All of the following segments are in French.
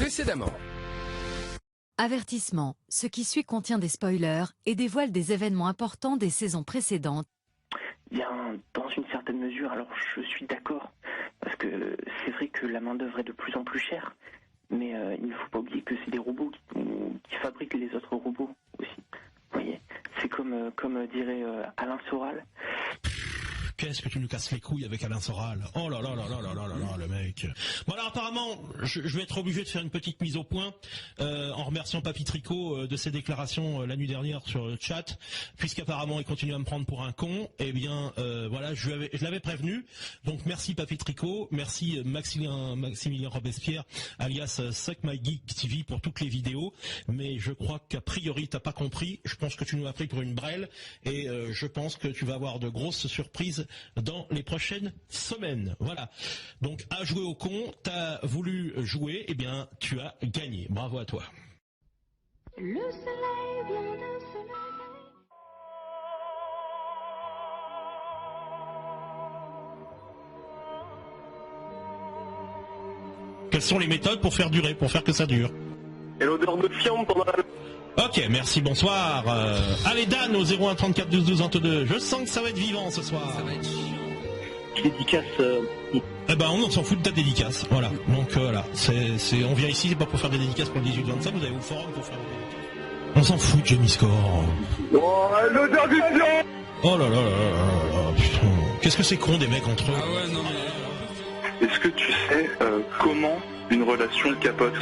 précédemment. Avertissement, ce qui suit contient des spoilers et dévoile des événements importants des saisons précédentes. Bien, dans une certaine mesure, alors je suis d'accord, parce que c'est vrai que la main-d'œuvre est de plus en plus chère, mais il ne faut pas oublier que c'est des robots qui fabriquent les autres robots aussi. Vous voyez, c'est comme dirait Alain Soral. Qu'est-ce que tu nous casses les couilles avec Alain Soral? Oh là là là là là là là là, le mec. Bon alors apparemment, je vais être obligé de faire une petite mise au point en remerciant Papy Tricot de ses déclarations la nuit dernière sur le chat, puisqu'apparemment il continue à me prendre pour un con. Eh bien voilà, je l'avais prévenu. Donc merci Papy Tricot, merci Maximilien Robespierre, alias Suck My Geek TV pour toutes les vidéos. Mais je crois qu'a priori t'as pas compris. Je pense que tu nous as pris pour une brêle et je pense que tu vas avoir de grosses surprises dans les prochaines semaines. Voilà. Donc à jouer au con, t'as voulu jouer, eh bien tu as gagné. Bravo à toi. Le soleil vient de se lever. Quelles sont les méthodes pour faire que ça dure? Et l'odeur de fiente pendant la... Ok, merci, bonsoir. Allez Dan au 01 34 12 12 22. Je sens que ça va être vivant ce soir. Ça va être chiant. Dédicace. Eh ben on s'en fout de ta dédicace. Voilà. Donc voilà, on vient ici, c'est pas pour faire des dédicaces pour le 18-25, vous allez au forum pour faire des dédicaces. On s'en fout de Jamie Score. Oh, l'odeur du fiente. Oh là là là là là, putain. Qu'est-ce que c'est con des mecs entre eux. Ah ouais, non mais... Est-ce que tu sais comment une relation capote?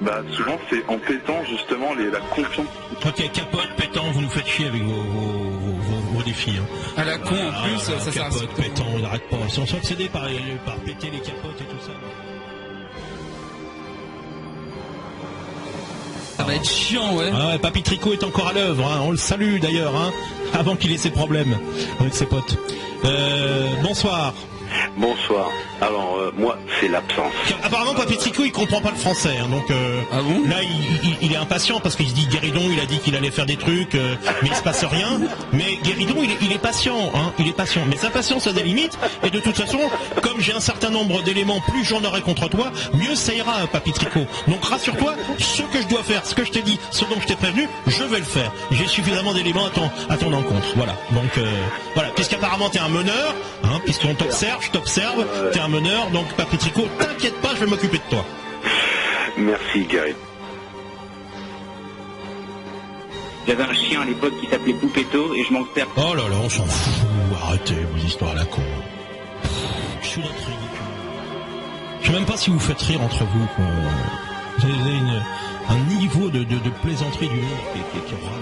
Bah souvent c'est en pétant justement la confiance. Ok, capote, pétant, vous nous faites chier avec vos défis. Hein. À la con en plus, ça sert à capote, pétant, il n'arrête pas. Ils sont obsédés par péter les capotes et tout ça. Ça va être chiant, ouais. Ah ouais, Papy Tricot est encore à l'œuvre, hein. On le salue d'ailleurs, hein, avant qu'il ait ses problèmes avec ses potes. Bonsoir. Bonsoir. Alors moi c'est l'absence. Apparemment Papy Tricot il comprend pas le français, hein, donc ah bon là il est impatient parce qu'il se dit Guéridon il a dit qu'il allait faire des trucs, mais il se passe rien. Mais Guéridon il est patient, hein, il est patient. Mais sa patience a des limites et de toute façon comme j'ai un certain nombre d'éléments, plus j'en aurai contre toi, mieux ça ira Papy Tricot. Donc rassure-toi, ce que je dois faire, ce que je t'ai dit, ce dont je t'ai prévenu, je vais le faire. J'ai suffisamment d'éléments à ton encontre. Voilà. Donc voilà, puisqu'apparemment t'es un meneur, hein, puisqu'on t'observe, je t'observe, t'es un meneur, donc Papy Tricot, t'inquiète pas, je vais m'occuper de toi. Merci Gary. J'avais un chien à l'époque qui s'appelait Poupetto et je m'en sers. Oh là là, on s'en fout, arrêtez vos histoires à la con. Je suis notre ridicule. Je sais même pas si vous faites rire entre vous, quoi. Vous avez un niveau de plaisanterie du monde qui râle.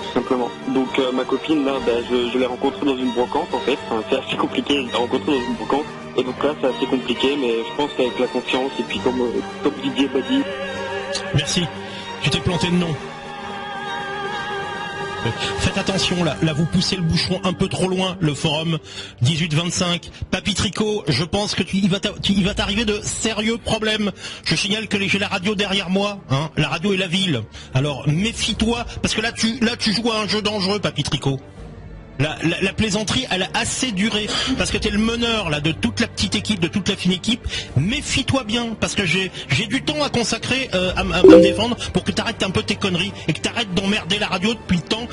Tout simplement. Donc ma copine là, je l'ai rencontrée dans une brocante en fait. Enfin, c'est assez compliqué, je l'ai rencontrée dans une brocante. Et donc là c'est assez compliqué, mais je pense qu'avec la confiance et puis comme Didier m'a dit. Merci. Tu t'es planté de nom. Faites attention là vous poussez le bouchon un peu trop loin, le forum 18-25. Papy Tricot, je pense que il va t'arriver de sérieux problèmes. Je signale que j'ai la radio derrière moi, hein, la radio et la ville. Alors méfie-toi, parce que là tu joues à un jeu dangereux, Papy Tricot. La plaisanterie, elle a assez duré, parce que t'es le meneur là de toute la petite équipe, de toute la fine équipe. Méfie-toi bien, parce que j'ai du temps à consacrer à me défendre pour que t'arrêtes un peu tes conneries et que t'arrêtes d'emmerder la radio depuis le temps.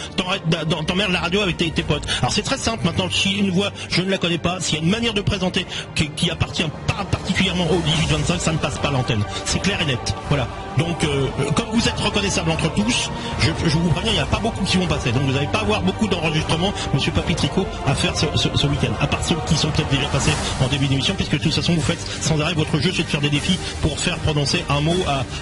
T'emmerdes la radio avec tes potes. Alors c'est très simple maintenant. Si une voix, je ne la connais pas, s'il y a une manière de présenter qui appartient pas particulièrement au 18-25, ça ne passe pas à l'antenne. C'est clair et net. Voilà. Donc comme vous êtes reconnaissables entre tous, je vous préviens, il n'y a pas beaucoup qui vont passer. Donc vous n'allez pas avoir beaucoup d'enregistrements, Monsieur Papy Tricot, à faire ce week-end. À part ceux qui sont peut-être déjà passés en début d'émission, puisque de toute façon vous faites sans arrêt votre jeu, c'est de faire des défis pour faire prononcer un mot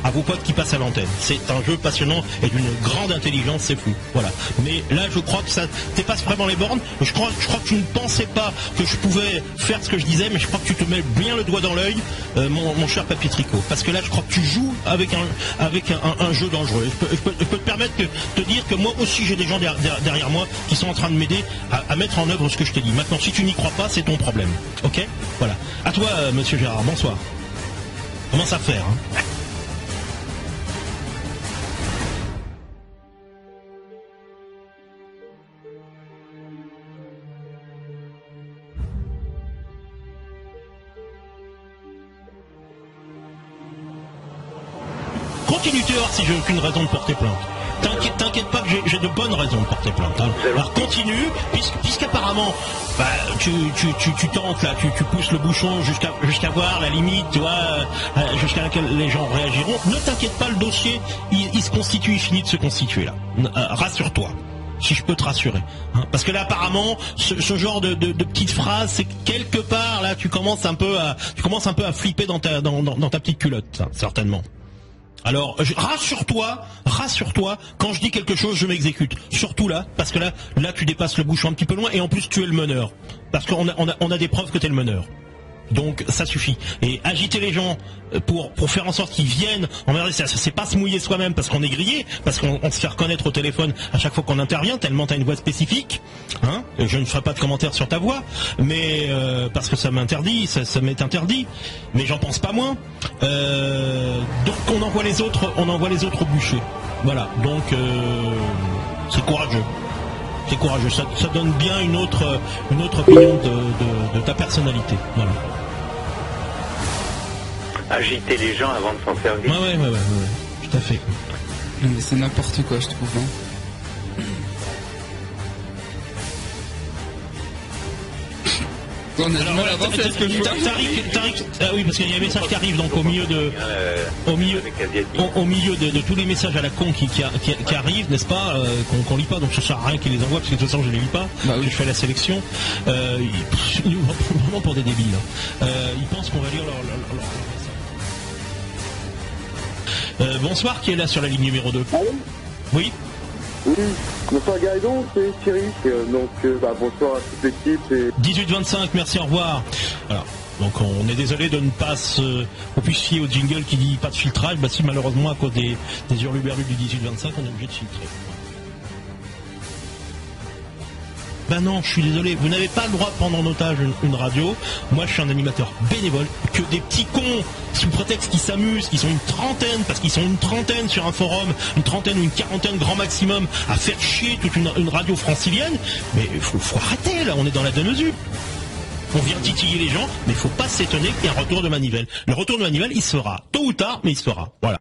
à vos potes qui passent à l'antenne. C'est un jeu passionnant et d'une grande intelligence, c'est fou. Voilà. Mais là je crois que ça dépasse vraiment les bornes. Je crois que tu ne pensais pas que je pouvais faire ce que je disais, mais je crois que tu te mets bien le doigt dans l'œil, mon cher Papy Tricot. Parce que là je crois que tu joues avec un jeu dangereux. Je peux te permettre de te dire que moi aussi j'ai des gens derrière moi qui sont en train de m'aider à mettre en œuvre ce que je t'ai dit. Maintenant, si tu n'y crois pas, c'est ton problème. Ok ? Voilà. À toi, monsieur Gérard, bonsoir. Comment ça faire, hein ? continue, tu vas voir si j'ai aucune raison de porter plainte. T'inquiète pas que j'ai de bonnes raisons de porter plainte. Hein. Alors continue, puisqu'apparemment, bah, tu tentes là, tu pousses le bouchon jusqu'à voir la limite, tu vois, jusqu'à laquelle les gens réagiront. Ne t'inquiète pas, le dossier, il se constitue, il finit de se constituer là. Rassure-toi. Si je peux te rassurer, hein. Parce que là apparemment ce genre de petites phrases, c'est quelque part là tu commences un peu à flipper dans ta petite culotte, ça, certainement. Alors rassure-toi, quand je dis quelque chose je m'exécute, surtout là, parce que là tu dépasses le bouchon un petit peu loin et en plus tu es le meneur, parce qu'on a des preuves que tu es le meneur. Donc ça suffit. Et agiter les gens pour faire en sorte qu'ils viennent, c'est pas se mouiller soi-même parce qu'on est grillé, parce qu'on se fait reconnaître au téléphone à chaque fois qu'on intervient, tellement t'as une voix spécifique. Hein, je ne ferai pas de commentaires sur ta voix, mais parce que ça m'interdit, ça m'est interdit. Mais j'en pense pas moins. Donc on envoie les autres au bûcher. Voilà. Donc c'est courageux. C'est courageux. Ça donne bien une autre opinion de ta personnalité. Voilà. Agiter les gens avant de s'en servir. Ouais, tout à fait. Mais c'est n'importe quoi, je trouve. Hein. On a du mal à avancer. Est-ce que Tariq, oui, parce qu'il y a un message qui arrive donc au milieu de tous les messages à la con qui arrivent, n'est-ce pas, qu'on lit pas, donc ça sert à rien qu'ils les envoient parce que de toute façon je les lis pas. Bah oui. Je fais la sélection. Vraiment pour des débiles. Ils pensent qu'on va lire leur message. Bonsoir, qui est là sur la ligne numéro 2? Allô? Oui. Oui, bonsoir Gaëdon, c'est Thierry, bonsoir à toute l'équipe. 18-25, merci, au revoir. Alors, donc on est désolé de ne pas on puisse fier au jingle qui dit pas de filtrage, bah si malheureusement à cause des hurluberlus du 18-25 on est obligé de filtrer. Ben non, je suis désolé, vous n'avez pas le droit de prendre en otage une radio. Moi je suis un animateur bénévole, que des petits cons, sous prétexte qu'ils s'amusent, qu'ils sont une trentaine, parce qu'ils sont une trentaine sur un forum, une trentaine ou une quarantaine grand maximum, à faire chier toute une radio francilienne, mais faut arrêter là, on est dans la demi-mesure. On vient titiller les gens, mais il faut pas s'étonner qu'il y ait un retour de manivelle. Le retour de manivelle, il se fera, tôt ou tard, mais il se fera, voilà.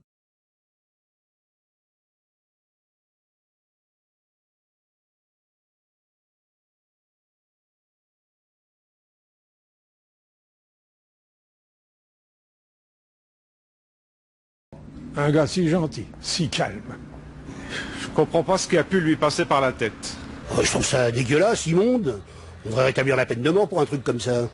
Un gars si gentil, si calme. Je comprends pas ce qui a pu lui passer par la tête. Je trouve ça dégueulasse, immonde. On devrait rétablir la peine de mort pour un truc comme ça.